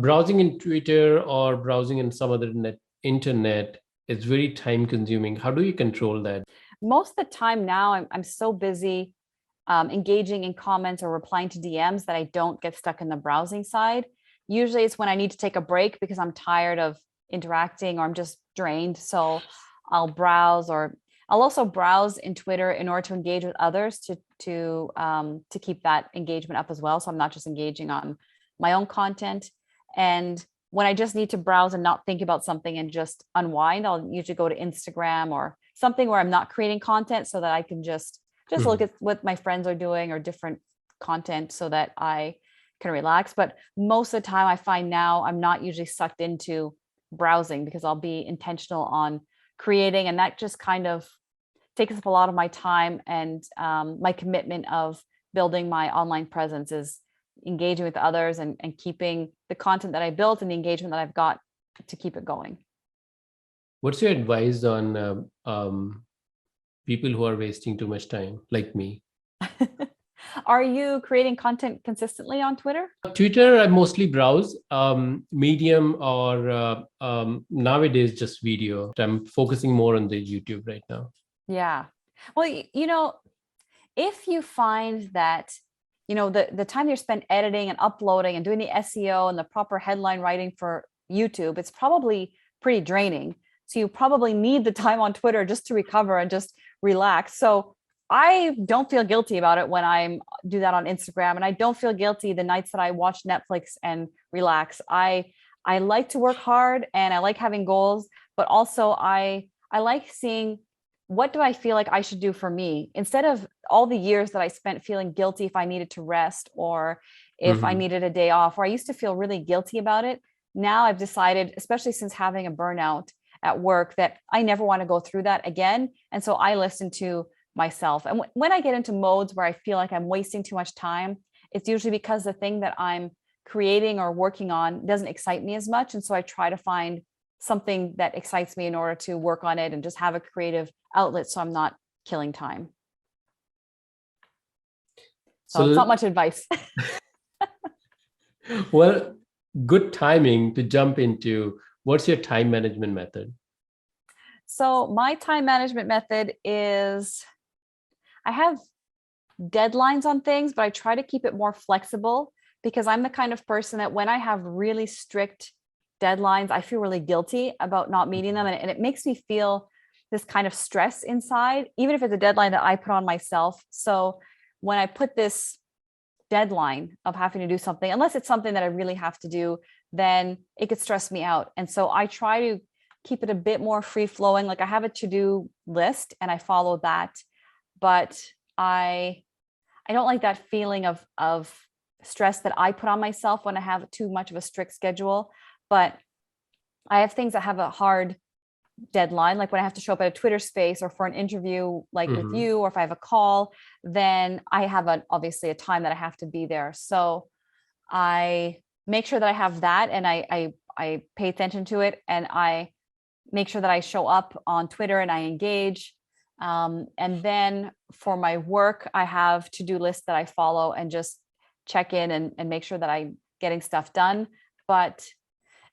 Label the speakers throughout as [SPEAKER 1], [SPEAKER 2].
[SPEAKER 1] browsing in Twitter or browsing in some other internet is very time consuming. How do you control that?
[SPEAKER 2] Most of the time now, I'm so busy engaging in comments or replying to DMs that I don't get stuck in the browsing side. Usually it's when I need to take a break because I'm tired of interacting or I'm just drained. So I'll browse, or I'll also browse in Twitter in order to engage with others to keep that engagement up as well. So I'm not just engaging on my own content. And when I just need to browse and not think about something and just unwind, I'll usually go to Instagram or something where I'm not creating content so that I can just look at what my friends are doing or different content so that I can relax. But most of the time I find now I'm not usually sucked into browsing because I'll be intentional on creating, and that just kind of takes up a lot of my time. And my commitment of building my online presence is engaging with others and keeping the content that I built and the engagement that I've got to keep it going.
[SPEAKER 1] What's your advice on people who are wasting too much time, like me?
[SPEAKER 2] Are you creating content consistently on Twitter?
[SPEAKER 1] Twitter, I mostly browse. Medium or nowadays just video. I'm focusing more on the YouTube right now.
[SPEAKER 2] Yeah. Well, if you find that, the time you spend editing and uploading and doing the SEO and the proper headline writing for YouTube, it's probably pretty draining. So you probably need the time on Twitter just to recover and just relax. So I don't feel guilty about it when I do that on Instagram, and I don't feel guilty the nights that I watch Netflix and relax. I like to work hard and I like having goals, but also I like seeing, what do I feel like I should do for me, instead of all the years that I spent feeling guilty if I needed to rest or if I needed a day off, or I used to feel really guilty about it. Now I've decided, especially since having a burnout at work, that I never want to go through that again. And so I listen to myself. And when I get into modes where I feel like I'm wasting too much time, it's usually because the thing that I'm creating or working on doesn't excite me as much. And so I try to find something that excites me in order to work on it and just have a creative outlet so I'm not killing time. So it's not much advice.
[SPEAKER 1] Well, good timing to jump into, what's your time management method?
[SPEAKER 2] So my time management method is, I have deadlines on things, but I try to keep it more flexible because I'm the kind of person that when I have really strict deadlines, I feel really guilty about not meeting them. And it makes me feel this kind of stress inside, even if it's a deadline that I put on myself. So when I put this deadline of having to do something, unless it's something that I really have to do, then it could stress me out. And so I try to keep it a bit more free flowing. Like I have a to-do list and I follow that, but I don't like that feeling of stress that I put on myself when I have too much of a strict schedule. But I have things that have a hard deadline, like when I have to show up at a Twitter space or for an interview, like with you, or if I have a call, then I have obviously a time that I have to be there. So I make sure that I have that, and I pay attention to it, and I make sure that I show up on Twitter and I engage. And then for my work, I have to-do lists that I follow and just check in and make sure that I'm getting stuff done. But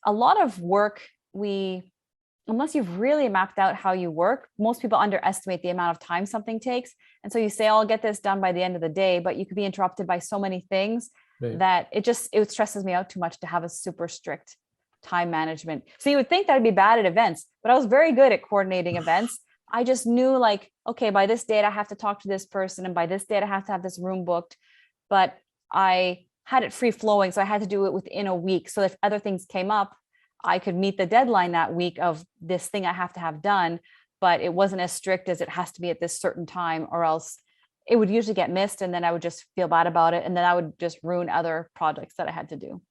[SPEAKER 2] a lot of work, unless you've really mapped out how you work, most people underestimate the amount of time something takes. And so you say, I'll get this done by the end of the day, but you could be interrupted by so many things that it stresses me out too much to have a super strict time management. So you would think that I'd be bad at events, but I was very good at coordinating events. I just knew, like, okay, by this date I have to talk to this person, and by this date I have to have this room booked. But I had it free flowing, so I had to do it within a week. So if other things came up, I could meet the deadline that week of this thing I have to have done, but it wasn't as strict as it has to be at this certain time, or else it would usually get missed. And then I would just feel bad about it. And then I would just ruin other projects that I had to do.